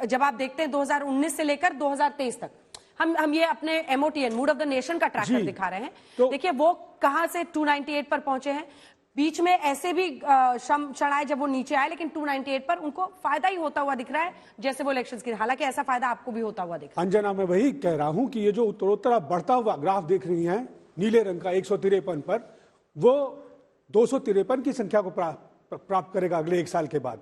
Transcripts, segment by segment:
जब आप देखते हैं 2019 से लेकर 2023 तक, हम ये अपने MOTN mood off the nation का ट्रैकर दिखा रहे हैं। तो देखिए वो कहां से 298 पर पहुंचे हैं। बीच में ऐसे भी क्षण आए जब वो नीचे आए, लेकिन 298 पर उनको फायदा ही होता हुआ दिख रहा है जैसे वो इलेक्शंस की। हालांकि ऐसा फायदा आपको भी होता हुआ दिख रहा है। अंजना, मैं वही कह रहा हूं कि ये जो उत्तरोत्तर बढ़ता हुआ ग्राफ देख रही हैं नीले रंग का 153 पर, वो 253 की संख्या को प्राप्त करेगा अगले 1 साल के बाद।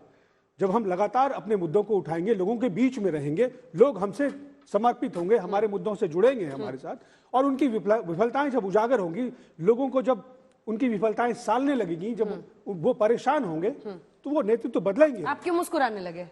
जब हम लगातार अपने मुद्दों को उठाएंगे, लोगों के बीच में रहेंगे, लोग हमसे समर्पित होंगे, हमारे मुद्दों से जुड़ेंगे हमारे साथ, और उनकी विफलताएं जब उजागर होंगी, लोगों को जब उनकी विफलताएं सालने लगेंगी, जब वो परेशान होंगे, तो वो नेतृत्व बदलेंगे। आप क्यों मुस्कुराने लगे?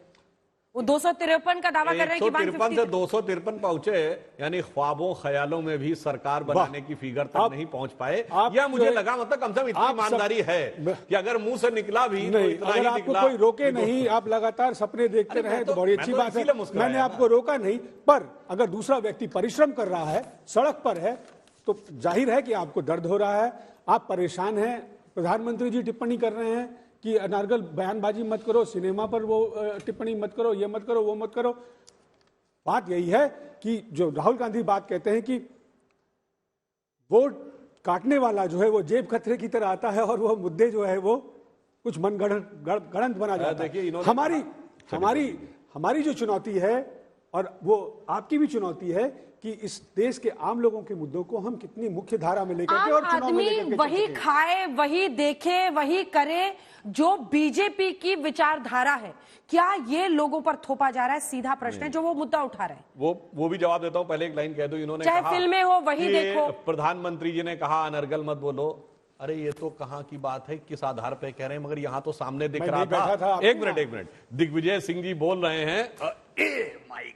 वो 253 का दावा कर रहे हैं कि 153 से 253 पहुंचे, यानी ख्वाबों ख्यालों में भी सरकार बनाने की फिगर तक नहीं पहुंच पाए। यह मुझे लगा, मतलब कम से कम इतनी ईमानदारी है कि अगर मुंह से निकला भी तो इतना ही निकला। कोई रोके नहीं, आप लगातार सपने देखते रहे तो बड़ी अच्छी बात है। मैंने आपको रोका नहीं, पर अगर दूसरा व्यक्ति परिश्रम कर रहा है, सड़क पर है, तो जाहिर है कि आपको दर्द हो रहा है, आप परेशान हैं। प्रधानमंत्री जी टिप्पणी कर रहे हैं कि अनारगल बयानबाजी मत करो, सिनेमा पर वो टिप्पणी मत करो, ये मत करो, वो मत करो। बात यही है कि जो राहुल गांधी बात कहते हैं कि वोट काटने वाला जो है वो जेब खतरे की तरह आता है, और वो मुद्दे जो है वो कुछ मनगढ़ंत बना जाता है। हमारी जो चुनौती है, और वो आपकी भी चुनौती है, कि इस देश के आम लोगों के मुद्दों को हम कितनी मुख्य धारा में लेकर के और चुनाव में लेकर के वही खाए, वही देखे, वही करे जो बीजेपी की विचारधारा है। क्या ये लोगों पर थोपा जा रहा है? सीधा प्रश्न है जो वो मुद्दा उठा रहे हैं। वो भी जवाब देता हूं। पहले एक लाइन कह दो, इन्होंने चाहे फिल्में हो वही देखो। प्रधानमंत्री जी ने कहा अनर्गल मत बोलो। अरे ये तो कहां की बात है, किस आधार पे कह रहे हैं? मगर यहां तो सामने दिख रहा था। एक मिनट, दिग्विजय सिंह जी बोल रहे हैं माइक,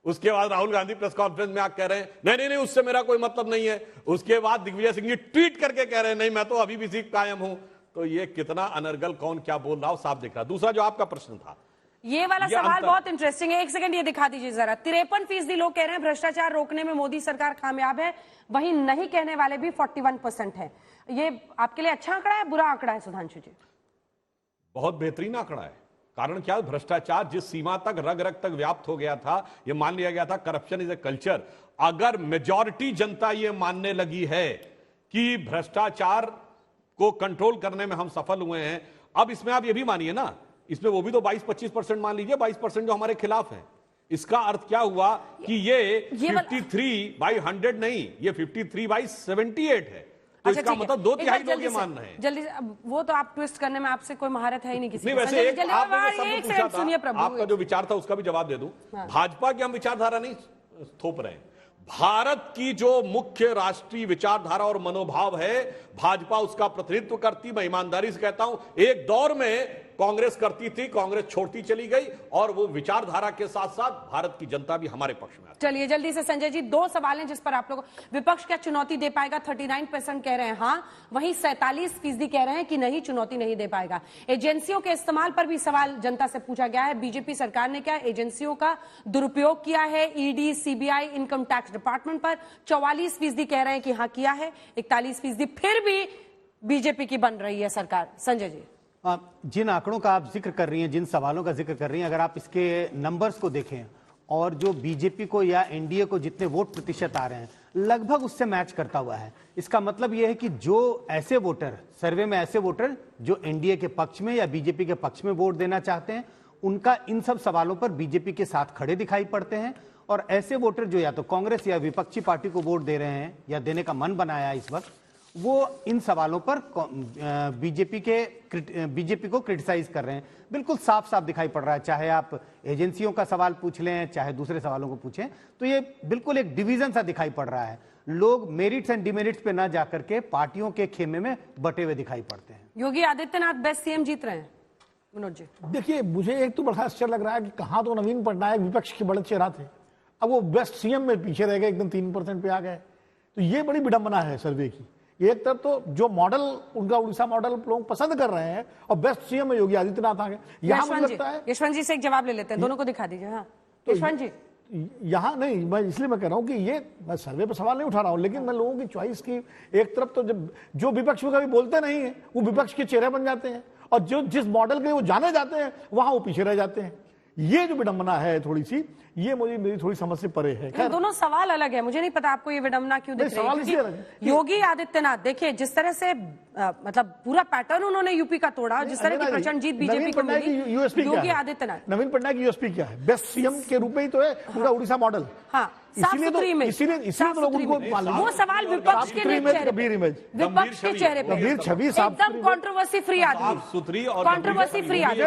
उसके बाद राहुल गांधी प्रेस कॉन्फ्रेंस में आकर कह रहे हैं नहीं, उससे मेरा कोई मतलब नहीं है। उसके बाद दिग्विजय सिंह जी ट्वीट करके कह रहे हैं नहीं, मैं तो अभी भी सीख कायम हूं। तो ये कितना अनर्गल, कौन क्या बोल रहा हो, साफ दिख रहा। दूसरा जो आपका प्रश्न था, ये वाला सवाल बहुत इंटरेस्टिंग है। एक सेकंड ये दिखा दीजिए जरा। 53% लोग कह रहे हैं भ्रष्टाचार रोकने में मोदी सरकार कामयाब है, वहीं नहीं कहने वाले भी 41% है। ये आपके लिए अच्छा आंकड़ा है, बुरा आंकड़ा है सुधांशु जी? बहुत बेहतरीन आंकड़ा है। कारण क्या? भ्रष्टाचार जिस सीमा तक रग रग तक व्याप्त हो गया था, यह मान लिया गया था करप्शन इज ए कल्चर। अगर मेजॉरिटी जनता यह मानने लगी है कि भ्रष्टाचार को कंट्रोल करने में हम सफल हुए हैं, अब इसमें आप ये भी मानिए ना, इसमें वो भी तो 22-25% मान लीजिए, 22% जो हमारे खिलाफ है। इसका अर्थ क्या हुआ कि ये 53/100 नहीं, ये 53/78 है। तो इसका मतलब 2/3 लोग ये मान रहे हैं। जल्दी वो तो आप ट्विस्ट करने में आपसे कोई महारत है ही नहीं किसी नहीं, वैसे आपका जो विचार था उसका भी जवाब दे दूं। भाजपा की हम विचारधारा नहीं थोप रहे हैं। भारत की जो मुख्य राष्ट्रीय विचारधारा और मनोभाव है, भाजपा उसका प्रतिनिधित्व करती। मैं ईमानदारी से कहता हूं, एक दौर में कांग्रेस करती थी, कांग्रेस छोड़ती चली गई, और वो विचारधारा के साथ साथ भारत की जनता भी हमारे पक्ष में। चलिए जल्दी से संजय जी, 2 सवाल हैं जिस पर आप लोग, विपक्ष क्या चुनौती दे पाएगा? 39% कह रहे हैं हाँ, वहीं 47% कह रहे हैं कि नहीं, चुनौती नहीं दे पाएगा। एजेंसियों के इस्तेमाल पर भी सवाल जनता से पूछा गया है। बीजेपी सरकार ने क्या एजेंसियों का दुरुपयोग किया है? ED, CBI, income tax department पर 44% कह रहे हैं कि हाँ किया है, 41% फिर भी बीजेपी की बन रही है सरकार। संजय जी, जिन आंकड़ों का आप जिक्र कर रही हैं, जिन सवालों का जिक्र कर रही हैं, अगर आप इसके नंबर्स को देखें और जो बीजेपी को या एनडीए को जितने वोट प्रतिशत आ रहे हैं, लगभग उससे मैच करता हुआ है। इसका मतलब यह है कि जो ऐसे वोटर, सर्वे में ऐसे वोटर जो एनडीए के पक्ष में या बीजेपी के पक्ष में वोट देना चाहते हैं, उनका इन सब सवालों पर बीजेपी के साथ खड़े दिखाई पड़ते हैं। और ऐसे वोटर जो या तो कांग्रेस या विपक्षी पार्टी को वोट दे रहे हैं या देने का मन बनाया इस वक्त, वो इन सवालों पर बीजेपी को क्रिटिसाइज कर रहे हैं। बिल्कुल साफ साफ दिखाई पड़ रहा है, चाहे आप एजेंसियों का सवाल पूछ लें, चाहे दूसरे सवालों को पूछें, तो ये बिल्कुल एक डिवीजन सा दिखाई पड़ रहा है। लोग मेरिट्स एंड डिमेरिट्स पे ना जाकर के पार्टियों के खेमे में बटे हुए दिखाई पड़ते हैं। योगी आदित्यनाथ बेस्ट सीएम जीत रहे हैं। मनोज जी, देखिए, मुझे एक तो बड़ा आश्चर्य लग रहा है कि कहां तो नवीन पटनायक विपक्ष के बड़े चेहरा थे, अब वो बेस्ट सीएम में पीछे रह गए, एकदम 3% पे आ गए। तो ये बड़ी विडंबना है सर्वे की। एक तरफ तो जो मॉडल उनका उड़ीसा मॉडल लोग पसंद कर रहे हैं, और बेस्ट सीएम में योगी आदित्यनाथ आ गए। यहाँ मुझे लगता है, यशवंत जी से एक जवाब ले लेते हैं, दोनों को दिखा दीजिए। हाँ तो यशवंत जी, यहाँ नहीं, मैं इसलिए मैं कह रहा हूँ कि ये, मैं सर्वे पर सवाल नहीं उठा रहा हूँ, लेकिन मैं लोगों की चॉइस की, एक तरफ तो जब जो विपक्ष में कभी बोलते नहीं है वो विपक्ष के चेहरे बन जाते हैं, और जो जिस मॉडल के वो जाने जाते हैं वहां वो पीछे रह जाते हैं। ये जो विडंबना है थोड़ी सी, ये मुझे मेरी थोड़ी समझ से परे है। ये दोनों सवाल अलग है, मुझे नहीं पता आपको ये विडंबना क्यों दिख रही है, सवाल इसलिए अलग है क्योंकि योगी आदित्यनाथ देखिए जिस तरह से मतलब पूरा पैटर्न उन्होंने यूपी का तोड़ा, जिस तरह की प्रचंड जीत बीजेपी को मिली, योगी आदित्यनाथ, नवीन पटनायक की यूएसपी क्या है? बेस्ट सीएम के रूप में ही तो है पूरा उड़ीसा मॉडल। हाँ, इसीलिए तो लोग उनको वो सवाल विपक्ष के चेहरे पे, विपक्ष के चेहरे पे गंभीर छवि, एकदम कंट्रोवर्सी फ्री आदमी, सुथरी और कंट्रोवर्सी फ्री आदमी।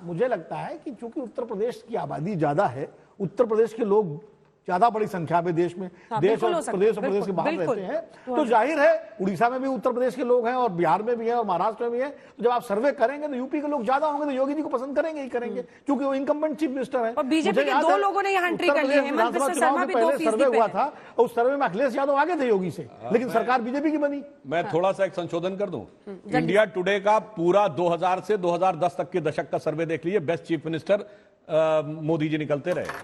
मुझे लगता है कि चूंकि उत्तर प्रदेश की आबादी ज्यादा है, उत्तर प्रदेश के लोग ज्यादा बड़ी संख्या में देश में, देश और प्रदेश के बाहर रहते हैं, तो जाहिर है उड़ीसा में भी उत्तर प्रदेश के लोग हैं और बिहार में भी हैं और महाराष्ट्र में भी हैं। तो जब आप सर्वे करेंगे तो यूपी के लोग ज्यादा होंगे, तो योगी जी को पसंद करेंगे ही करेंगे, क्योंकि वो इनकम्बेंट चीफ मिनिस्टर है। और बीजेपी के दो लोगों ने यहाँ एंट्री कर ली है, हेमंत बिस्वा शर्मा भी 2% सर्वे हुआ था, उस सर्वे में अखिलेश यादव आगे थे योगी से, लेकिन सरकार बीजेपी की बनी। मैं थोड़ा सा एक संशोधन कर दूं, इंडिया टुडे का पूरा 2000 से 2010 तक के दशक का सर्वे देख लीजिए, best chief minister Modi ji निकलते रहे।